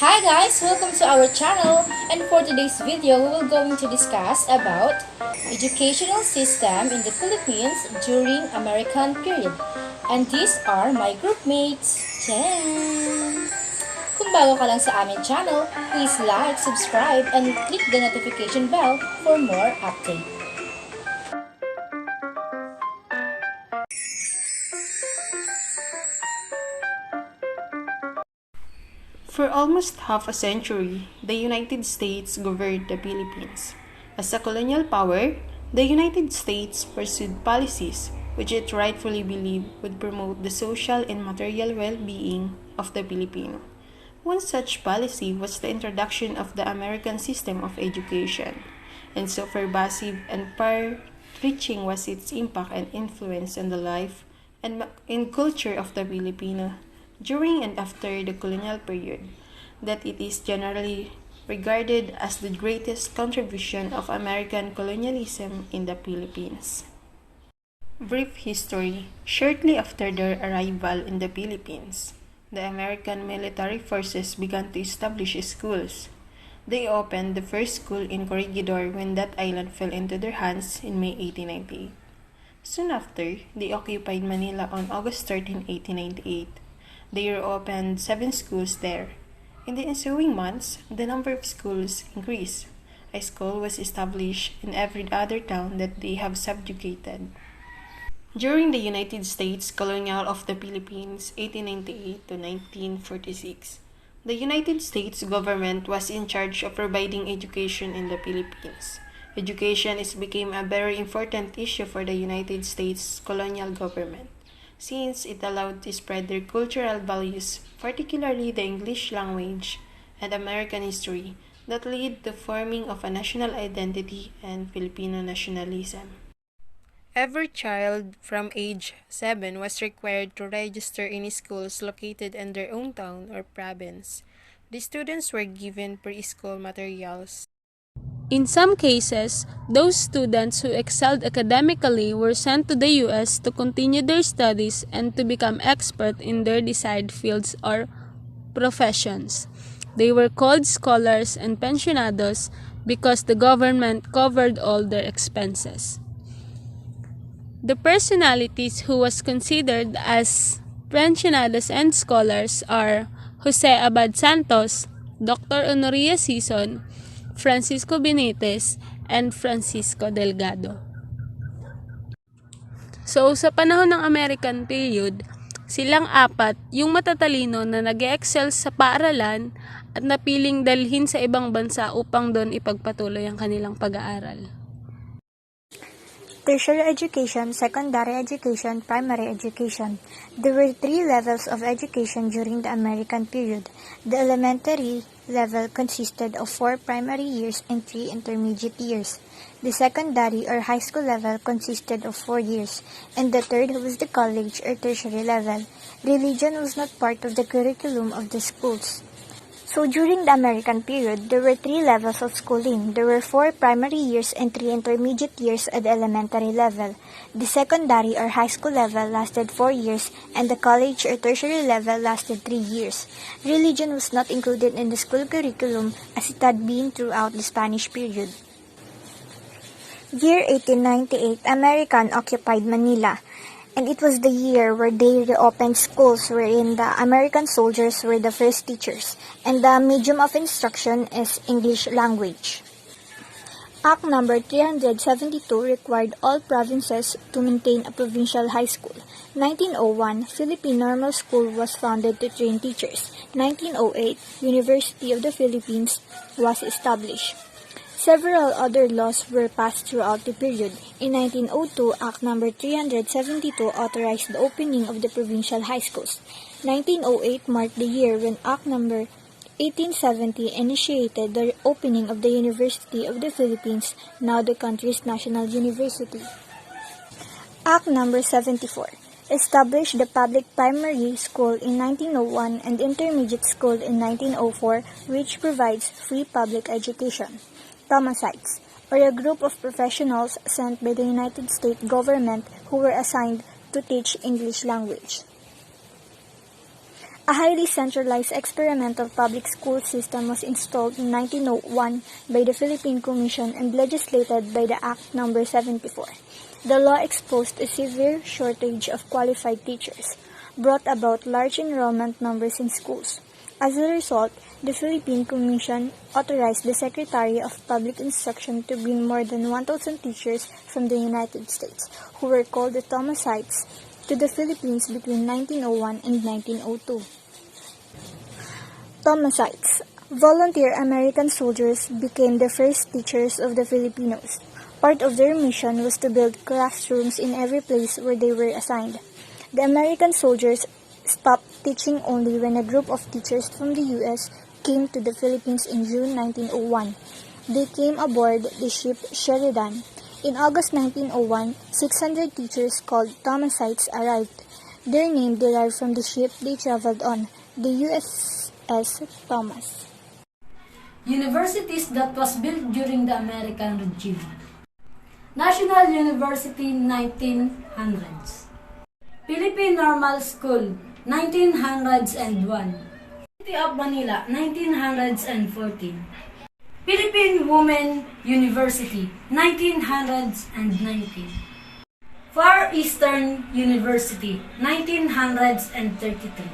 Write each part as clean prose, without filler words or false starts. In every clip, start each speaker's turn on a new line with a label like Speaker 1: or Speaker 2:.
Speaker 1: Hi guys! Welcome to our channel, and for today's video, we will going to discuss about educational system in the Philippines during American period. And these are my group mates. Jen! Kung bago ka lang sa aming channel, please like, subscribe, and click the notification bell for more updates.
Speaker 2: For almost half a century, the United States governed the Philippines. As a colonial power, the United States pursued policies which it rightfully believed would promote the social and material well-being of the Filipino. One such policy was the introduction of the American system of education, and so pervasive and far-reaching was its impact and influence on the life and culture of the Filipino during and after the colonial period, that it is generally regarded as the greatest contribution of American colonialism in the Philippines. Brief history. Shortly after their arrival in the Philippines, the American military forces began to establish schools. They opened the first school in Corregidor when that island fell into their hands in May 1898. Soon after, they occupied Manila on August 13, 1898. They reopened 7 schools there. In the ensuing months, the number of schools increased. A school was established in every other town that they have subjugated. During the United States colonial of the Philippines, 1898 to 1946, the United States government was in charge of providing education in the Philippines. Education became a very important issue for the United States colonial government, since it allowed to spread their cultural values, particularly the English language and American history, that lead to forming of a national identity and Filipino nationalism. Every child from age 7 was required to register in schools located in their own town or province. The students were given preschool materials.
Speaker 3: In some cases, those students who excelled academically were sent to the U.S. to continue their studies and to become expert in their desired fields or professions. They were called scholars and pensionados because the government covered all their expenses. The personalities who was considered as pensionados and scholars are Jose Abad Santos, Dr. Honoria Sison, Francisco Benitez, and Francisco Delgado. So, sa panahon ng American period, silang apat yung matatalino na nag-excel sa paaralan at napiling dalhin sa ibang bansa upang doon ipagpatuloy ang kanilang pag-aaral.
Speaker 4: Tertiary education, secondary education, primary education. There were 3 levels of education during the American period. The elementary level consisted of 4 primary years and 3 intermediate years. The secondary or high school level consisted of 4 years, and the third was the college or tertiary level. Religion was not part of the curriculum of the schools. So during the American period, there were 3 levels of schooling. There were 4 primary years and 3 intermediate years at the elementary level. The secondary or high school level lasted 4 years, and the college or tertiary level lasted 3 years. Religion was not included in the school curriculum as it had been throughout the Spanish period. Year 1898, American occupied Manila, and it was the year where they reopened schools wherein the American soldiers were the first teachers, and the medium of instruction is English language. Act No. 372 required all provinces to maintain a provincial high school. 1901, Philippine Normal School was founded to train teachers. 1908, University of the Philippines was established. Several other laws were passed throughout the period. In 1902, Act No. 372 authorized the opening of the provincial high schools. 1908 marked the year when Act No. 1870 initiated the opening of the University of the Philippines, now the country's national university. Act No. 74 established the public primary school in 1901 and intermediate school in 1904, which provides free public education. Thomasites, or a group of professionals sent by the United States government who were assigned to teach English language. A highly centralized experimental public school system was installed in 1901 by the Philippine Commission and legislated by the Act No. 74. The law exposed a severe shortage of qualified teachers, brought about large enrollment numbers in schools. As a result, the Philippine Commission authorized the Secretary of Public Instruction to bring more than 1,000 teachers from the United States, who were called the Thomasites, to the Philippines between 1901 and 1902. Thomasites, volunteer American soldiers, became the first teachers of the Filipinos. Part of their mission was to build classrooms in every place where they were assigned. The American soldiers stopped teaching only when a group of teachers from the U.S. came to the Philippines in June 1901. They came aboard the ship Sheridan. In August 1901, 600 teachers called Thomasites arrived. Their name derived from the ship they traveled on, the USS Thomas.
Speaker 1: Universities that was built during the American regime. National University 1900s. Philippine Normal School 1901. City of Manila 1914. Philippine Women University 1919. Far Eastern University 1933.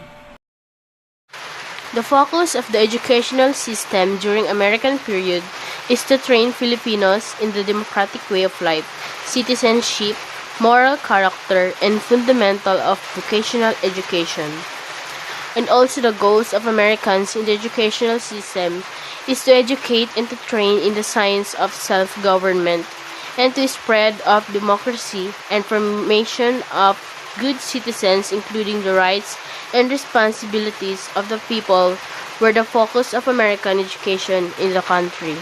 Speaker 3: The focus of the educational system during American period is to train Filipinos in the democratic way of life, citizenship, moral character, and fundamental of vocational education. And also the goals of Americans in the educational system is to educate and to train in the science of self-government and to spread of democracy and formation of good citizens, including the rights and responsibilities of the people were the focus of American education in the country.